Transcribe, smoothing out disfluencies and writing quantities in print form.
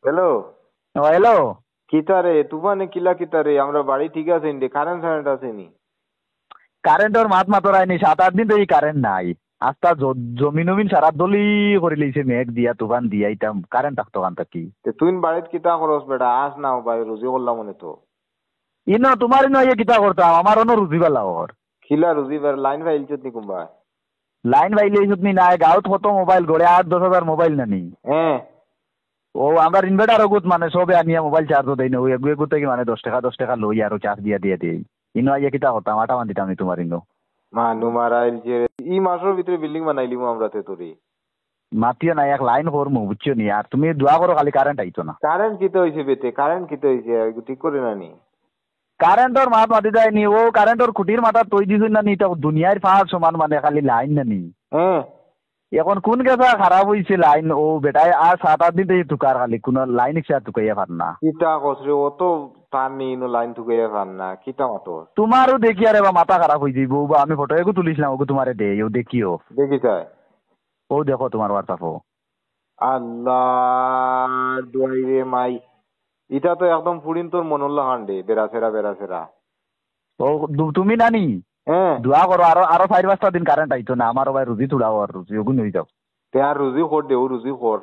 Hello. Hello. কিতারে তুফানে কিলা কিতারে আমরা বাড়ি ঠিক আছে ইন্ডে কারেন্ট ফারেন্ট আছে নি? কারেন্টর মাত মাতরাইনি 7-8 দিন তো এই কারেন্ট নাই। আস্তা জমিন উমিন সারা দলি করে লইছে মেঘ দিয়া তুফান দিয়া ইতাম কারেন্ট থাকতো কান থাকি। তুই বাড়িত কিতা করস বেটা আস না ভাই রুজি করলাম মনে তো। ইনো তোমার ইনো ইয়ে কিতা করতাম আমার অন্য রুজি বেলা ওর। খিলা রুজি বের লাইন ফাইলছত নি কুম্বা? লাইন বাইলে নি নাই গাঁৱত কত মোবাইল গড়ে 8-10 হাজার মোবাইল নানি। হ্যাঁ। ও আমার ইনভার্টার ওগুত মানে সবে আনিয়া মোবাইল চার্জ দেই না ওই এগু এগু থেকে মানে 10 টাকা লই আর চার্জ দিয়া দিয়া দেই। ইনো ইয়ে কিতা করতাম আটা মান দিতাম নি তোমার ইনো। মানু মারাইল যে ই মাসের ভিতরে বিল্ডিং বানাইলিমু আমরা তে তোরে। মাতিও না এক লাইন করমু বুঝছো নি আর তুমি দোয়া করো খালি কারেন্ট আইতো না। কারেন্ট কিতে হইছে বেতে কারেন্ট কিতে হইছে ঠিক করে না নি? কারেন্টর মাত মাতি দেয়নি ও কারেন্টর খুঁটির মাথা তৈ দিছুন না নি তা দুনিয়ার ফাঁক সমান মানে খালি লাইন না নি। হ্যাঁ। এখন কোন গেছা খারাপ হয়েছে লাইন ও বেটায় আর 7-8 দিন থেকে তুকার খালি কোন লাইন ইচ্ছা তুকাইয়া পার না। কিতা কসরে অত তার নি ইনো লাইন ঠুকাইয়া পান না কিতা মতো? তোমারও দেখি আরে বা মাথা খারাপ হয়ে যাইব বা আমি ফটো এগু তুলিছিলাম ওগু তোমারে দে ও দেখিও। দেখি তাই। ও দেখো তোমার হোয়াটসঅ্যাপও। আল্লাহ দোয়াই রে মাই। এটা তো একদম ফুড়িন তোর মনোল্লা হান্ডে বেড়াছেরা বেড়াছেরা। ও তুমি নানি হ্যাঁ। দোয়া করো আরো আরো 4-5টা দিন কারেন্ট আইতো না আমার ভাই রুজি তুলাও আর রুজি ওগুন হয়ে যাও। তে আর রুজি কর দেও রুজি কর।